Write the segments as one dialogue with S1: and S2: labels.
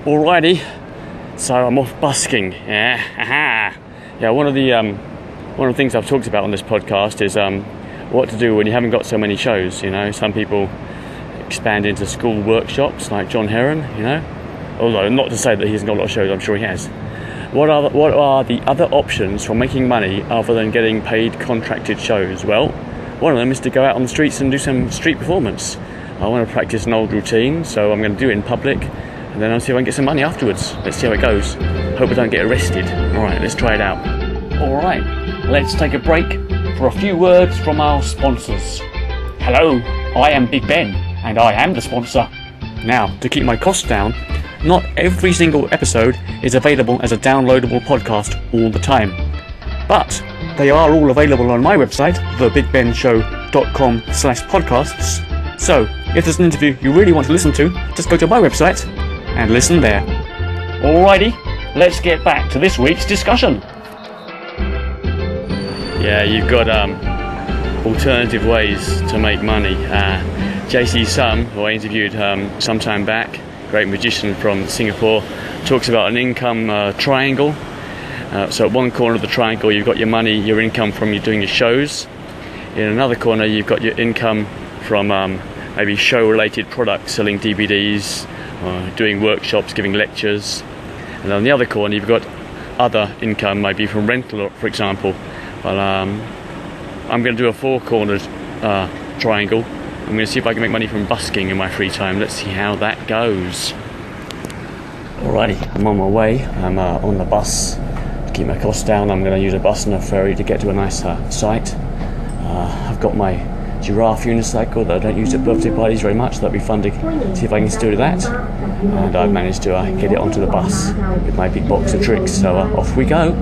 S1: Alrighty, so I'm off busking. Yeah, one of the things I've talked about on this podcast is what to do when you haven't got so many shows. You know, some people expand into school workshops like John Heron. You know, although not to say that he hasn't got a lot of shows, I'm sure he has. What are the other options for making money other than getting paid contracted shows? Well, one of them is to go out on the streets and do some street performance. I want to practice an old routine, so I'm going to do it in public, and then I'll see if I can get some money afterwards. Let's see how it goes. Hope I don't get arrested. Alright, let's try it out. Alright, let's take a break for a few words from our sponsors. Hello, I am Big Ben, and I am the sponsor. Now, to keep my costs down, not every single episode is available as a downloadable podcast all the time. But they are all available on my website, thebigbenshow.com/podcasts. So, if there's an interview you really want to listen to, just go to my website and listen there. Alrighty, let's get back to this week's discussion. Yeah, you've got alternative ways to make money. JC Sum, who I interviewed some time back, great magician from Singapore, talks about an income triangle. So at one corner of the triangle you've got your money, your income from you doing your shows. In another corner you've got your income from maybe show-related products, selling DVDs, doing workshops, giving lectures. And on the other corner you've got other income, maybe from rental, for example. Well, I'm going to do a four-cornered triangle. I'm going to see if I can make money from busking in my free time. Let's see how that goes. Alrighty, I'm on my way. I'm on the bus. To keep my costs down, I'm going to use a bus and a ferry to get to a nice site. I've got my giraffe unicycle that I don't use at birthday parties very much. That'd be fun to see if I can still do that. And I've managed to get it onto the bus with my big box of tricks. So off we go.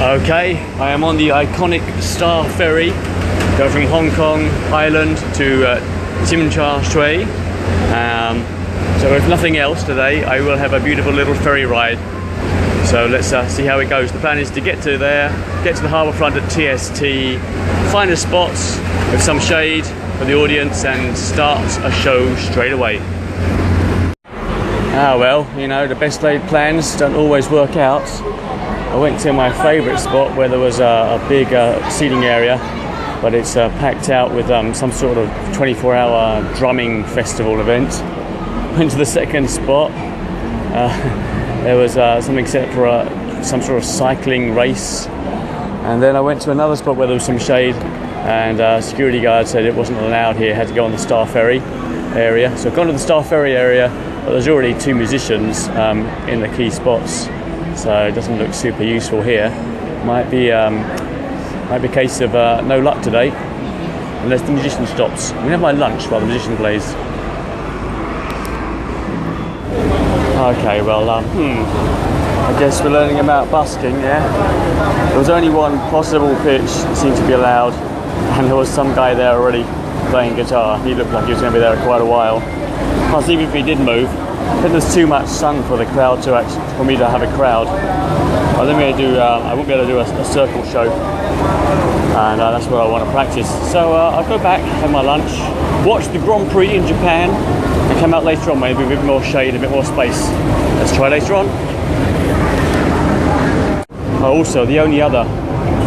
S1: Okay, I am on the iconic Star Ferry. Go from Hong Kong Island to Tsim Sha Tsui. So if nothing else today, I will have a beautiful little ferry ride. So let's see how it goes. The plan is to get to there, get to the harbour front at TST, find a spot with some shade for the audience and start a show straight away. Well, you know, the best laid plans don't always work out. I went to my favourite spot where there was a big seating area, but it's packed out with some sort of 24-hour drumming festival event. Went to the second spot. There was something set for some sort of cycling race. And then I went to another spot where there was some shade, and security guard said it wasn't allowed here, had to go on the Star Ferry area. So I've gone to the Star Ferry area, but there's already two musicians in the key spots, so it doesn't look super useful here. Might be a case of no luck today, unless the musician stops. We have my lunch while the musician plays. Okay, well, I guess we're learning about busking, yeah? There was only one possible pitch that seemed to be allowed, and there was some guy there already playing guitar. He looked like he was going to be there quite a while. Plus, even if he did move, I think there's too much sun for the crowd for me to have a crowd. I won't be able to do a circle show, and that's what I want to practice. So I'll go back, have my lunch, watch the Grand Prix in Japan, and come out later on maybe with a bit more shade, a bit more space. Let's try later on. Also, the only other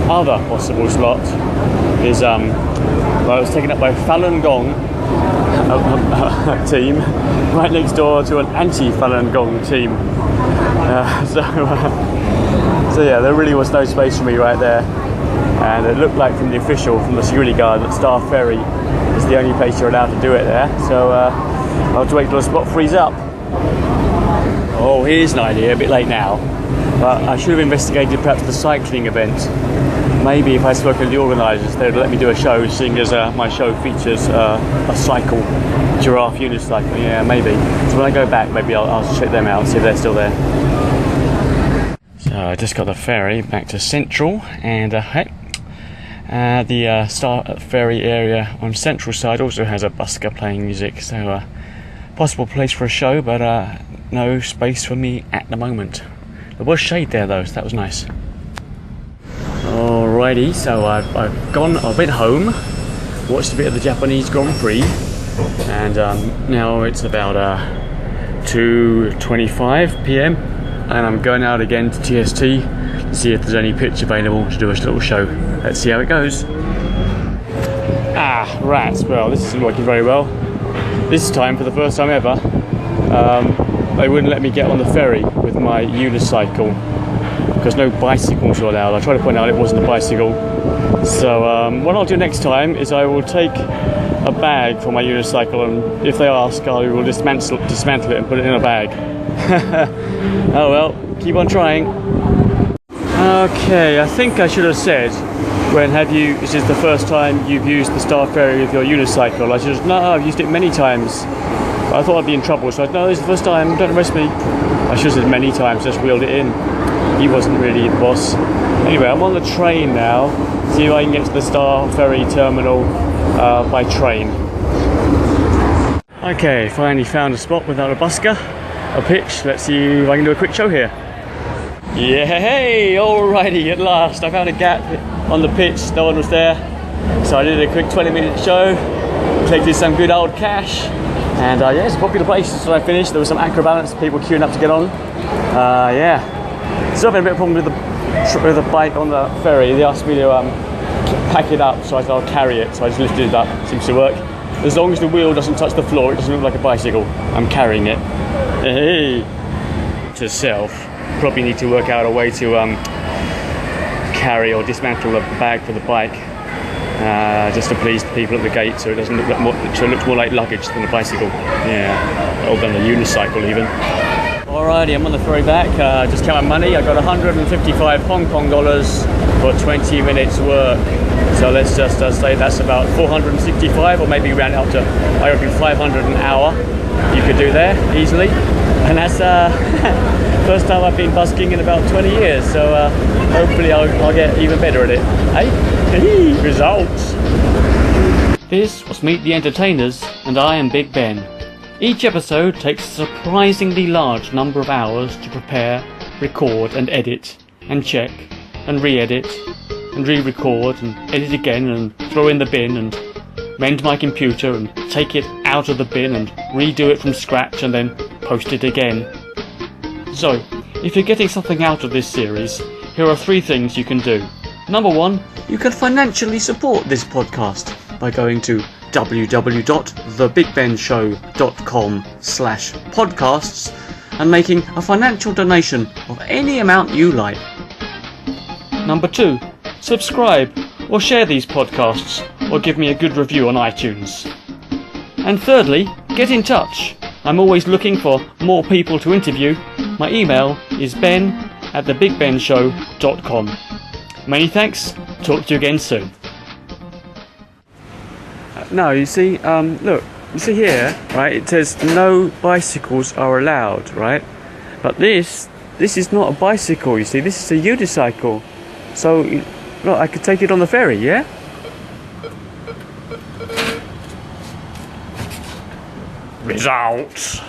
S1: possible slot is it's taken up by Falun Gong team right next door to an anti-Falun Gong team. So yeah, there really was no space for me right there, and it looked like from the security guard, that Star Ferry is the only place you're allowed to do it there. So I'll have to wait till the spot frees up. Oh, here's an idea, a bit late now, but I should have investigated perhaps the cycling event. Maybe if I spoke to the organisers, they'd let me do a show, seeing as my show features a cycle, giraffe unicycle. Yeah, maybe. So when I go back, maybe I'll check them out and see if they're still there. So I just got the ferry back to Central, and the Star Ferry area on Central side also has a busker playing music, so possible place for a show, but no space for me at the moment. There was shade there though, so that was nice. Alrighty, so I've been home, watched a bit of the Japanese Grand Prix, and now it's about 2:25 p.m. and I'm going out again to TST to see if there's any pitch available to do a little show. Let's see how it goes. Rats. Well, this isn't working very well. This time, for the first time ever, they wouldn't let me get on the ferry with my unicycle because no bicycles are allowed. I tried to point out it wasn't a bicycle. So what I'll do next time is I will take a bag for my unicycle, and if they ask, I will dismantle it and put it in a bag. Oh well, keep on trying. Okay, I think I should have said, this is the first time you've used the Star Ferry with your unicycle. I should have, no, I've used it many times. But I thought I'd be in trouble, so I said, no, this is the first time, don't arrest me. I should have said many times, just wheeled it in. He wasn't really the boss. Anyway, I'm on the train now. See if I can get to the Star Ferry terminal by train. Okay, finally found a spot without a busker, a pitch. Let's see if I can do a quick show here. Yeah, hey, alrighty, at last. I found a gap on the pitch, no one was there. So I did a quick 20-minute show, collected some good old cash. And yeah, it's a popular place. So I finished, there was some acrobatics, people queuing up to get on. Yeah. Still having a bit of a problem with the bike on the ferry. They asked me to pack it up, so I said I'll carry it. So I just lifted it up. Seems to work. As long as the wheel doesn't touch the floor, it doesn't look like a bicycle. I'm carrying it. Hey. To self, probably need to work out a way to carry or dismantle the bag for the bike, just to please the people at the gate, so it doesn't look like so it looks more like luggage than a bicycle. Yeah, or than a unicycle even. Alrighty, I'm on the ferry back. Just counted money. I got 155 Hong Kong dollars for 20 minutes work. So let's just say that's about 465, or maybe round it up to, I reckon, 500 an hour. You could do there easily, and that's first time I've been busking in about 20 years. So hopefully I'll get even better at it. Hey, results. This was Meet the Entertainers, and I am Big Ben. Each episode takes a surprisingly large number of hours to prepare, record and edit, and check, and re-edit, and re-record, and edit again, and throw in the bin, and mend my computer, and take it out of the bin, and redo it from scratch, and then post it again. So, if you're getting something out of this series, here are 3 things you can do. Number 1, you can financially support this podcast by going to www.thebigbenshow.com/podcasts and making a financial donation of any amount you like. Number 2, subscribe or share these podcasts or give me a good review on iTunes. And thirdly, get in touch. I'm always looking for more people to interview. My email is ben@thebigbenshow.com. Many thanks. Talk to you again soon. No, you see, look, you see here, right, it says no bicycles are allowed, right? But this is not a bicycle, you see, this is a unicycle. So, look, I could take it on the ferry, yeah? Results.